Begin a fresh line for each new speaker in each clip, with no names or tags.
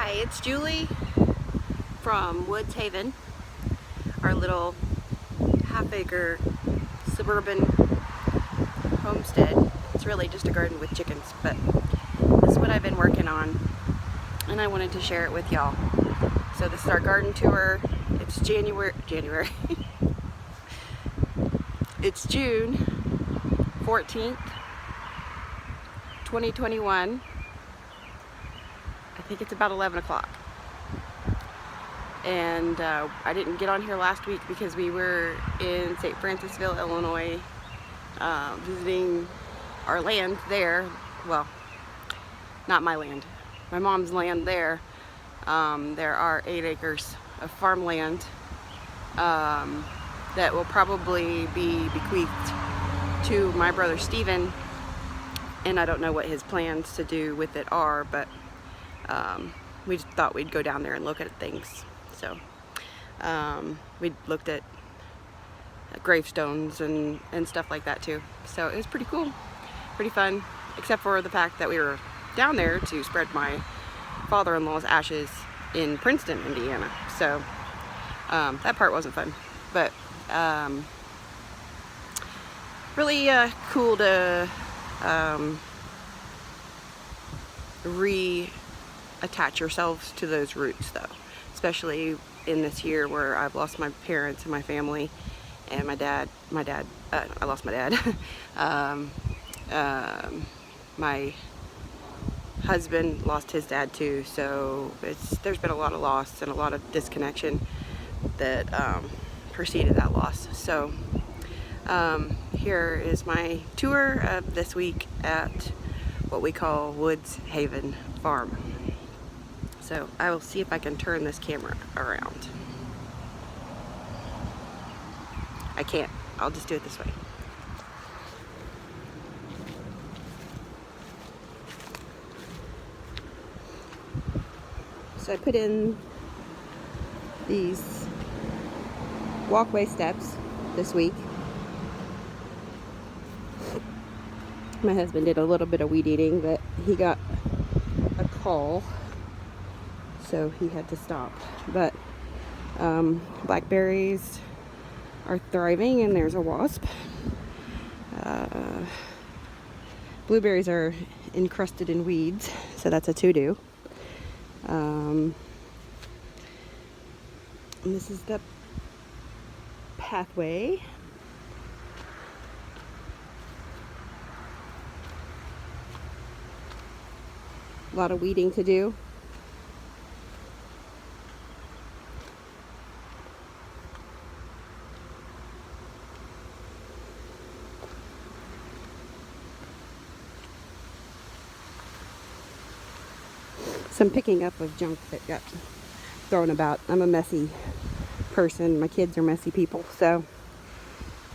Hi, it's Julie from Woods Haven, our little half-acre suburban homestead. It's really just a garden with chickens, but this is what I've been working on, and I wanted to share it with y'all. So this is our garden tour. It's January. It's June 14th, 2021. I think it's about 11 o'clock. And I didn't get on here last week because we were in St. Francisville, Illinois, visiting our land there. Well, not my land, my mom's land there. There are 8 acres of farmland that will probably be bequeathed to my brother Stephen, and I don't know what his plans to do with it are, but we just thought we'd go down there and look at things. So we looked at gravestones and stuff like that too. So it was pretty cool, pretty fun, except for the fact that we were down there to spread my father-in-law's ashes in Princeton, Indiana. So that part wasn't fun, but really cool to reattach yourselves to those roots, though, especially in this year where I've lost my parents and my family, and my dad, I lost my dad. My husband lost his dad too, so there's been a lot of loss and a lot of disconnection that preceded that loss. So here is my tour of this week at what we call Woods Haven Farm. So I will see if I can turn this camera around. I can't. I'll just do it this way. So I put in these walkway steps this week. My husband did a little bit of weed eating, but he got a call, so he had to stop. But blackberries are thriving, and there's a wasp. Blueberries are encrusted in weeds, so that's a to-do. And this is the pathway. A lot of weeding to do. Some picking up of junk that got thrown about. I'm a messy person. My kids are messy people. So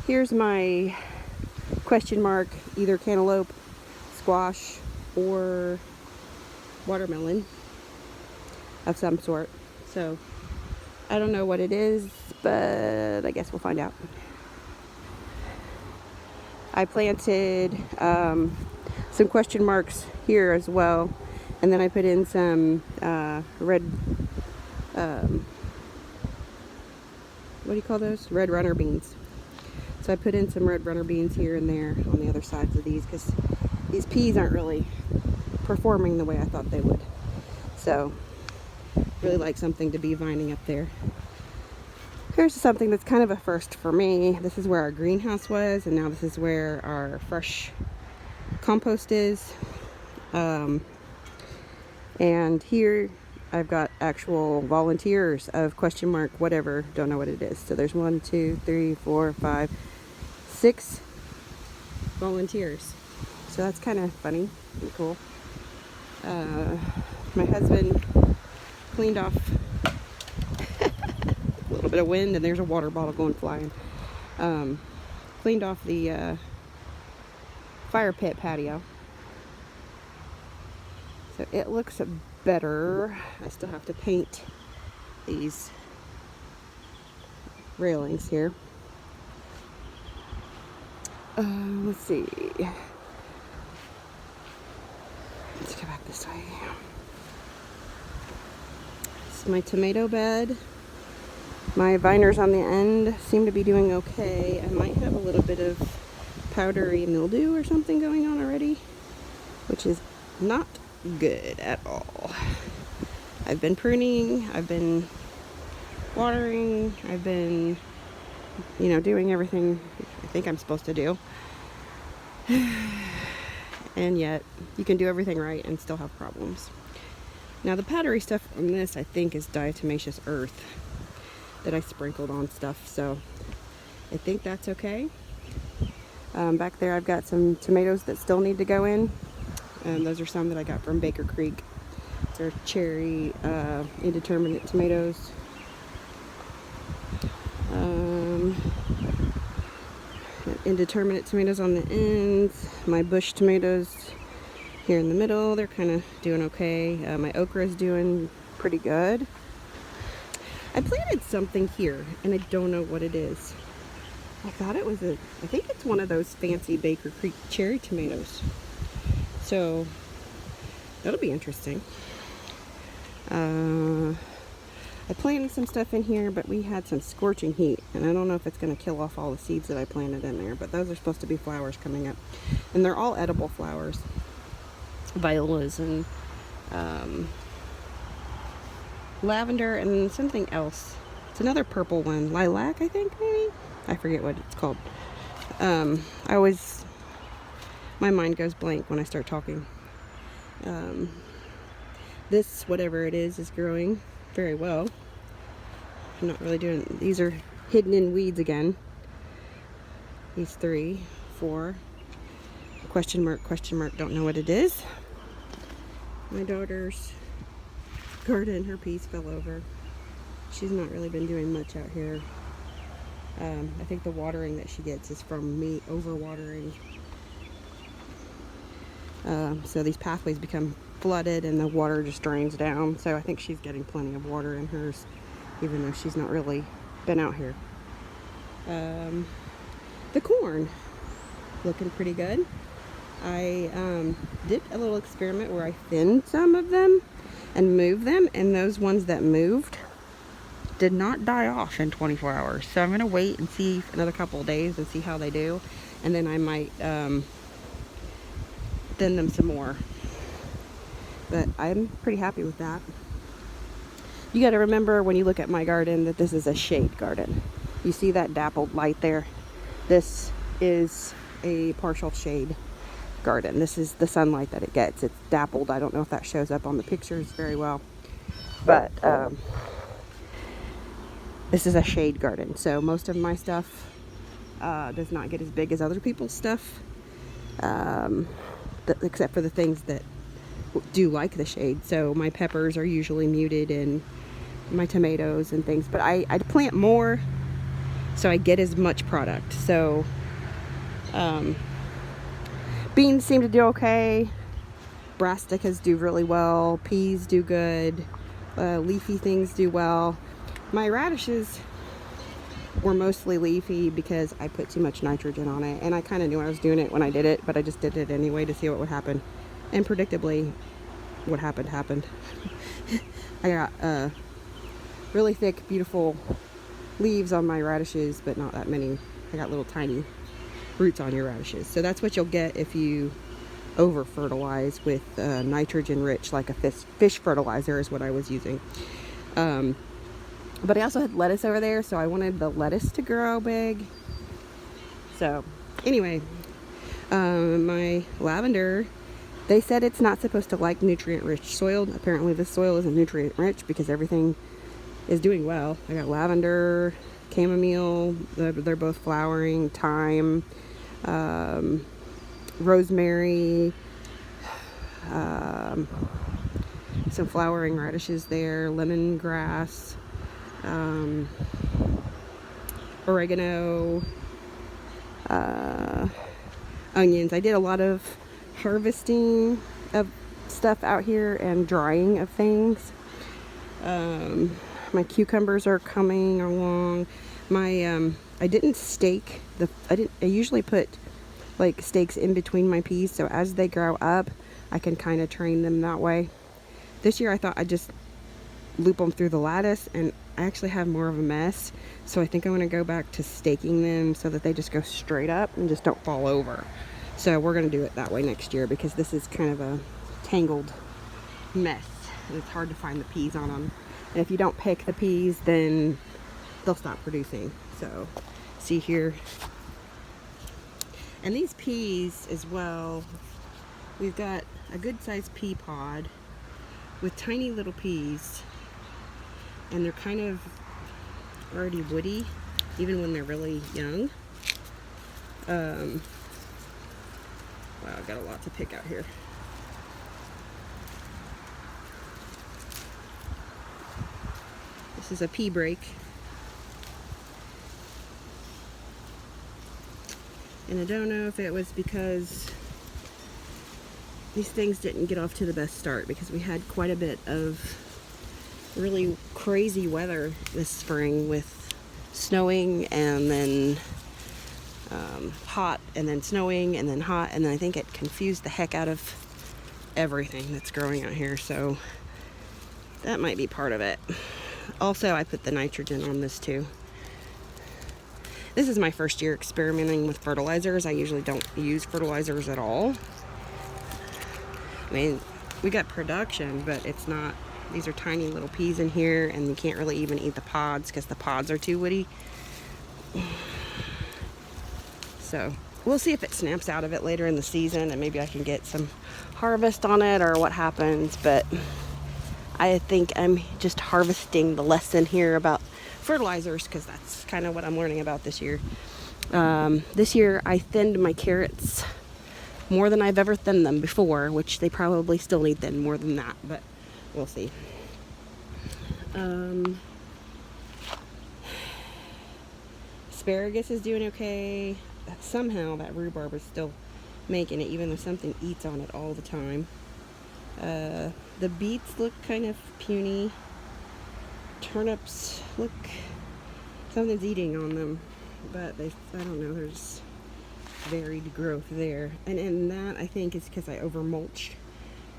here's my question mark, either cantaloupe, squash, or watermelon of some sort. So I don't know what it is, but I guess we'll find out. I planted some question marks here as well, and then I put in some red, what do you call those? Red runner beans. So I put in some red runner beans here and there on the other sides of these, because these peas aren't really performing the way I thought they would. So really like something to be vining up there. Here's something that's kind of a first for me. This is where our greenhouse was, and now this is where our fresh compost is. And here I've got actual volunteers of question mark whatever, don't know what it is. So there's 1, 2, 3, 4, 5, 6 volunteers. So that's kind of funny and cool. My husband cleaned off a little bit of wind, and there's a water bottle going flying. Cleaned off the fire pit patio. So it looks better. I still have to paint these railings here. Let's see. Let's go back this way. is my tomato bed. My viners on the end seem to be doing okay. I might have a little bit of powdery mildew or something going on already, which is not good at all. I've been pruning, I've been watering, I've been, doing everything I think I'm supposed to do. And yet, you can do everything right and still have problems. Now, the powdery stuff on this, I think, is diatomaceous earth that I sprinkled on stuff, so I think that's okay. Back there, I've got some tomatoes that still need to go in. Those are some that I got from Baker Creek. They're cherry indeterminate tomatoes. Indeterminate tomatoes on the ends. My bush tomatoes here in the middle, they're kind of doing okay. My okra is doing pretty good. I planted something here, and I don't know what it is. I thought it was I think it's one of those fancy Baker Creek cherry tomatoes. So, that'll be interesting. I planted some stuff in here, but we had some scorching heat, and I don't know if it's going to kill off all the seeds that I planted in there, but those are supposed to be flowers coming up. And they're all edible flowers. Violas and lavender and something else. It's another purple one. Lilac, I think, maybe? I forget what it's called. My mind goes blank when I start talking. This, whatever it is growing very well. I'm not really doing, these are hidden in weeds again. These 3, 4, question mark, don't know what it is. My daughter's garden, her piece fell over. She's not really been doing much out here. I think the watering that she gets is from me overwatering. So these pathways become flooded and the water just drains down. So I think she's getting plenty of water in hers, even though she's not really been out here. The corn, looking pretty good. I did a little experiment where I thinned some of them and moved them, and those ones that moved did not die off in 24 hours. So I'm going to wait and see another couple of days and see how they do, and then I might thin them some more. But I'm pretty happy with that. You got to remember when you look at my garden that this is a shade garden. You see that dappled light there? This is a partial shade garden. This is the sunlight that it gets. It's dappled. I don't know if that shows up on the pictures very well, but this is a shade garden. So most of my stuff does not get as big as other people's stuff, except for the things that do like the shade. So my peppers are usually muted, and my tomatoes and things, but I plant more so I get as much product. So beans seem to do okay, brassicas do really well, peas do good, leafy things do well. My radishes were mostly leafy because I put too much nitrogen on it, and I kind of knew I was doing it when I did it, but I just did it anyway to see what would happen, and predictably what happened. I got really thick, beautiful leaves on my radishes, but not that many. I got little tiny roots on your radishes. So that's what you'll get if you over fertilize with nitrogen rich, like a fish fertilizer is what I was using. But I also had lettuce over there, so I wanted the lettuce to grow big. So anyway, my lavender, they said it's not supposed to like nutrient rich soil. Apparently this soil isn't nutrient rich because everything is doing well. I got lavender, chamomile, they're both flowering, thyme, rosemary, some flowering radishes there, lemongrass, oregano, onions. I did a lot of harvesting of stuff out here and drying of things. My cucumbers are coming along. My I didn't stake I usually put like stakes in between my peas, so as they grow up I can kind of train them that way. This year I thought I'd just loop them through the lattice, and I actually have more of a mess. So I think I'm going to go back to staking them so that they just go straight up and just don't fall over. So we're going to do it that way next year, because this is kind of a tangled mess and it's hard to find the peas on them. And if you don't pick the peas, then they'll stop producing. So see here. And these peas as well, we've got a good sized pea pod with tiny little peas, and they're kind of already woody even when they're really young. Wow, I've got a lot to pick out here. This is a pea break. And I don't know if it was because these things didn't get off to the best start, because we had quite a bit of really crazy weather this spring with snowing and then hot and then snowing and then hot, and then I think it confused the heck out of everything that's growing out here, so that might be part of it. Also, I put the nitrogen on this too. This is my first year experimenting with fertilizers. I usually don't use fertilizers at all. I mean, we got production, but it's not, these are tiny little peas in here, and you can't really even eat the pods because the pods are too woody. So we'll see if it snaps out of it later in the season, and maybe I can get some harvest on it or what happens. But I think I'm just harvesting the lesson here about fertilizers, because that's kind of what I'm learning about this year. This year I thinned my carrots more than I've ever thinned them before, which they probably still need thin more than that, but we'll see. Asparagus is doing okay. Somehow that rhubarb is still making it, even though something eats on it all the time. The beets look kind of puny. Turnips look, something's eating on them, but I don't know, there's varied growth there. And that, I think, is because I over mulched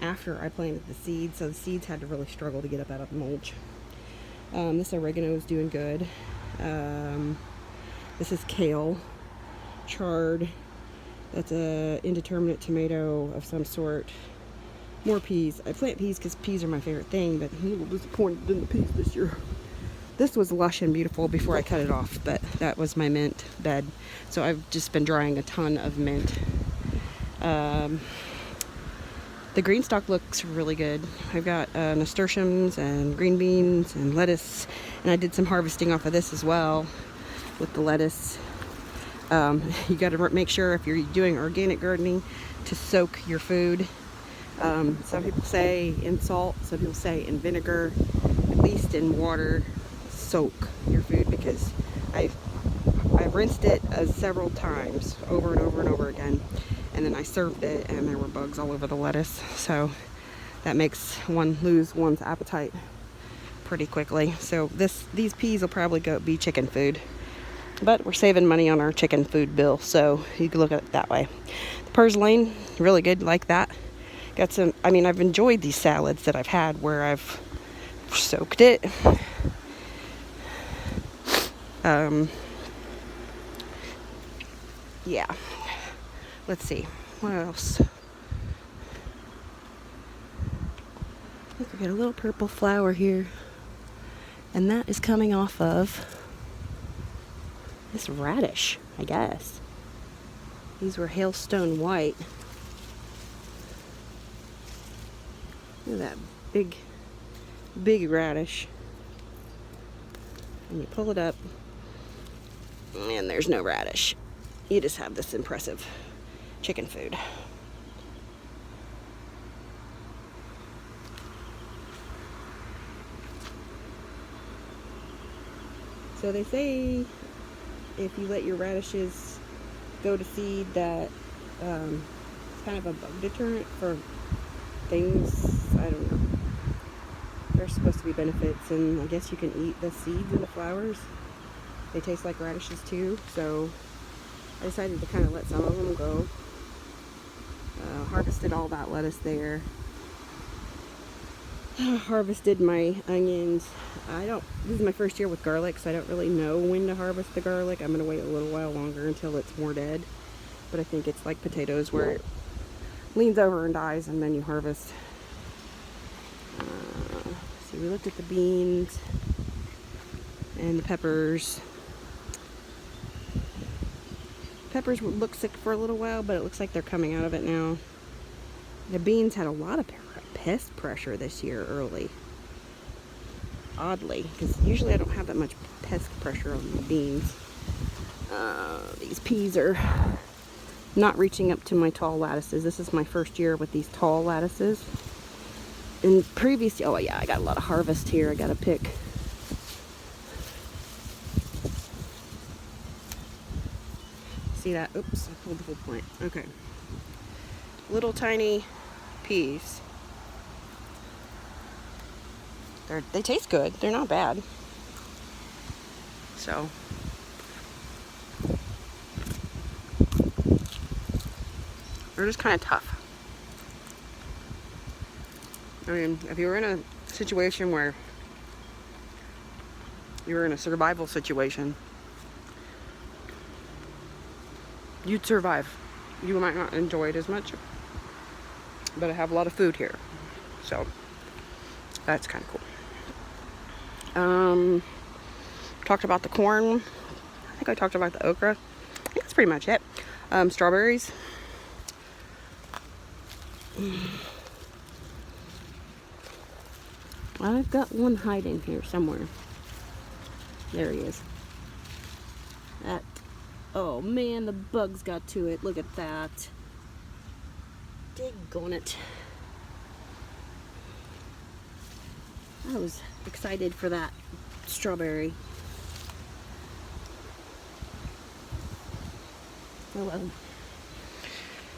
after I planted the seeds, so the seeds had to really struggle to get up out of the mulch. This oregano is doing good. This is kale, chard. That's a indeterminate tomato of some sort. More peas. I plant peas because peas are my favorite thing, but I'm a little disappointed in the peas this year. This was lush and beautiful before I cut it off, but that was my mint bed. So I've just been drying a ton of mint. The green stalk looks really good. I've got nasturtiums and green beans and lettuce, and I did some harvesting off of this as well with the lettuce. You got to make sure, if you're doing organic gardening, to soak your food. Some people say in salt, some people say in vinegar, at least in water. Soak your food, because I've rinsed it several times over and over and over again, and then I served it and there were bugs all over the lettuce, so that makes one lose one's appetite pretty quickly. So these peas will probably be chicken food, but we're saving money on our chicken food bill, so you can look at it that way. The purslane, really good, like that. Got some, I mean, I've enjoyed these salads that I've had where I've soaked it. Yeah. Let's see. What else? Look, we got a little purple flower here. And that is coming off of this radish, I guess. These were hailstone white. Look at that big radish. And you pull it up, and there's no radish. You just have this impressive chicken food. So they say if you let your radishes go to seed, that it's kind of a bug deterrent for things. I don't know. There's supposed to be benefits, and I guess you can eat the seeds and the flowers. They taste like radishes too, so I decided to kind of let some of them go. Harvested all that lettuce there. Harvested my onions. This is my first year with garlic, so I don't really know when to harvest the garlic. I'm gonna wait a little while longer until it's more dead. But I think it's like potatoes where it leans over and dies and then you harvest. See, we looked at the beans and the peppers. Peppers look sick for a little while, but it looks like they're coming out of it now. The beans had a lot of pest pressure this year early. Oddly, because usually I don't have that much pest pressure on my beans. These peas are not reaching up to my tall lattices. This is my first year with these tall lattices. In previous, oh yeah, I got a lot of harvest here. I got to pick. See that? Oops, I pulled the whole plant. Okay. Little tiny peas. They taste good. They're not bad. So they're just kind of tough. I mean, if you were in a situation where you were in a survival situation, you'd survive. You might not enjoy it as much, but I have a lot of food here, so that's kind of cool. Talked about the corn. I think I talked about the okra. I think that's pretty much it. Strawberries. I've got one hiding here somewhere. There he is. Oh man, the bugs got to it. Look at that. Daggone it. I was excited for that strawberry. Oh well.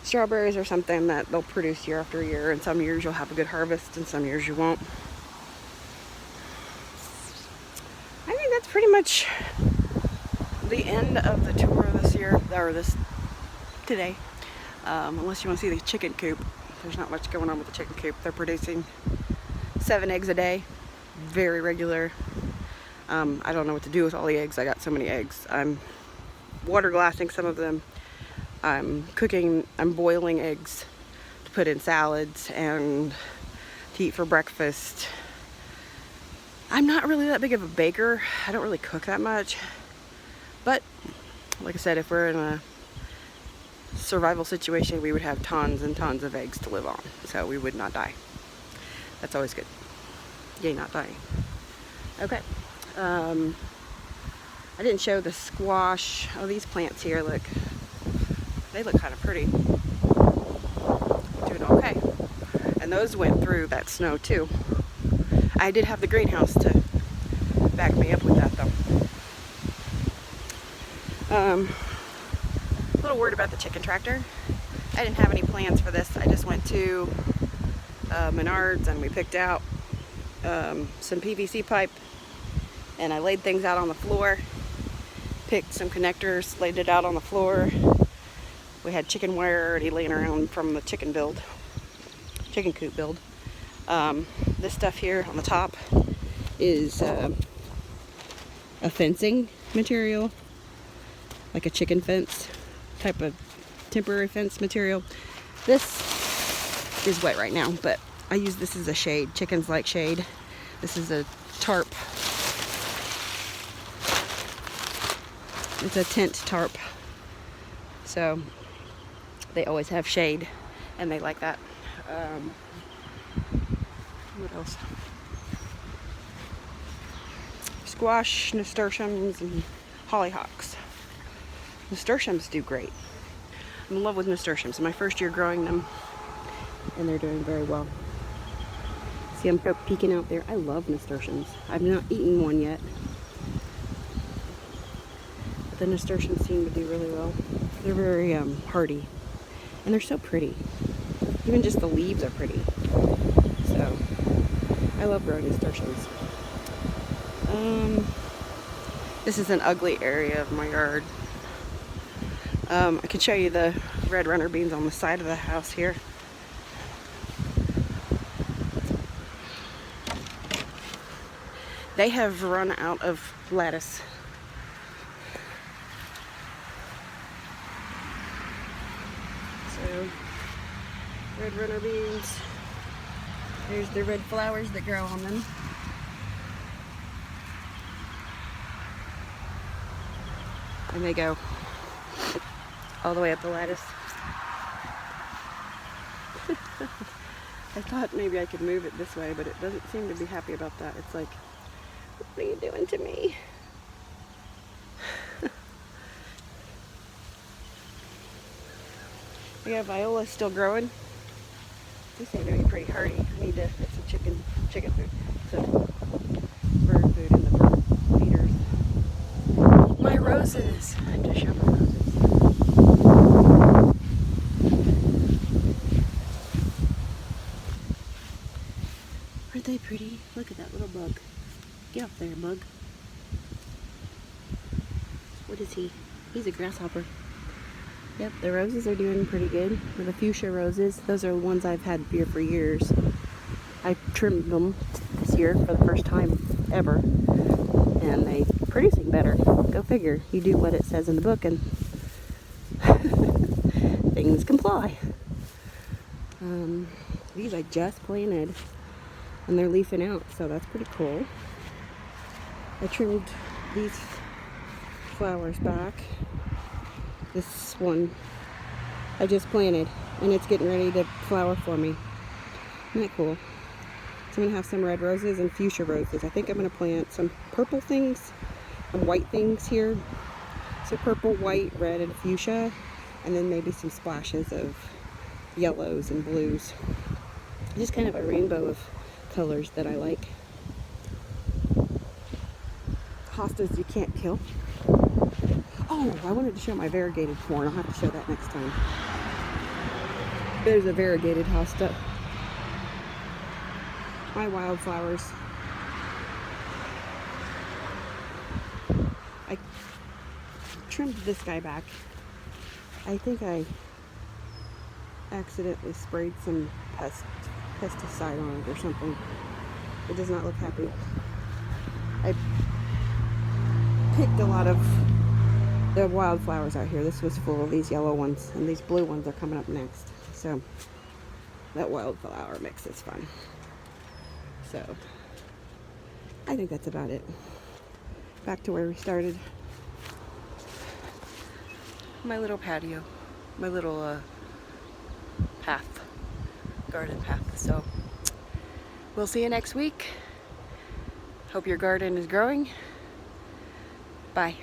Strawberries are something that they'll produce year after year, and some years you'll have a good harvest and some years you won't. I think that's pretty much the end of the tour this year, or today. Unless you want to see the chicken coop. There's not much going on with the chicken coop. They're producing 7 eggs a day, very regular. I don't know what to do with all the eggs. I got so many eggs. I'm water glassing some of them. I'm boiling eggs to put in salads and to eat for breakfast. I'm not really that big of a baker. I don't really cook that much. But, like I said, if we're in a survival situation, we would have tons and tons of eggs to live on. So we would not die. That's always good. Yay, not dying. Okay. I didn't show the squash. Oh, these plants here, look. They look kind of pretty. Doing okay. And those went through that snow too. I did have the greenhouse to back me up with that though. A little worried about the chicken tractor. I didn't have any plans for this. I just went to Menards and we picked out some PVC pipe and I laid things out on the floor. Picked some connectors, laid it out on the floor. We had chicken wire already laying around from the chicken coop build. This stuff here on the top is a fencing material, like a chicken fence type of temporary fence material. This is wet right now, but I use this as a shade. Chickens like shade. This is a tarp. It's a tent tarp. So they always have shade and they like that. What else? Squash, nasturtiums, and hollyhocks. Nasturtiums do great. I'm in love with nasturtiums. My first year growing them and they're doing very well. See, I'm peeking out there. I love nasturtiums. I've not eaten one yet. But the nasturtiums seem to do really well. They're very hardy. And they're so pretty. Even just the leaves are pretty. So, I love growing nasturtiums. This is an ugly area of my yard. I can show you the red runner beans on the side of the house here. They have run out of lettuce. So, red runner beans. There's the red flowers that grow on them. And they go all the way up the lattice. I thought maybe I could move it this way, but it doesn't seem to be happy about that. It's like, what are you doing to me? Yeah, Viola's still growing. These seem to be pretty hardy. I need to get some chicken food, some bird food in the bird feeders. My roses. I have to show my roses. Aren't they pretty? Look at that little bug. Get up there, bug. What is he? He's a grasshopper. Yep, the roses are doing pretty good. For the fuchsia roses, those are the ones I've had here for years. I trimmed them this year for the first time ever, and they're producing better. Go figure. You do what it says in the book and things comply. These I just planted, and they're leafing out, so that's pretty cool. I trimmed these flowers back. This one I just planted, and it's getting ready to flower for me. Isn't that cool? So I'm going to have some red roses and fuchsia roses. I think I'm going to plant some purple things and white things here. So purple, white, red, and fuchsia, and then maybe some splashes of yellows and blues. Just kind of a rainbow of colors that I like. Hostas you can't kill. Oh, I wanted to show my variegated corn. I'll have to show that next time. There's a variegated hosta. My wildflowers. I trimmed this guy back. I think I accidentally sprayed some pesticide on it or something. It does not look happy. I picked a lot of the wildflowers out here. This was full of these yellow ones, and these blue ones are coming up next. So that wildflower mix is fun. So I think that's about it. Back to where we started. My little patio, my little path, garden path. So we'll see you next week. Hope your garden is growing. Bye.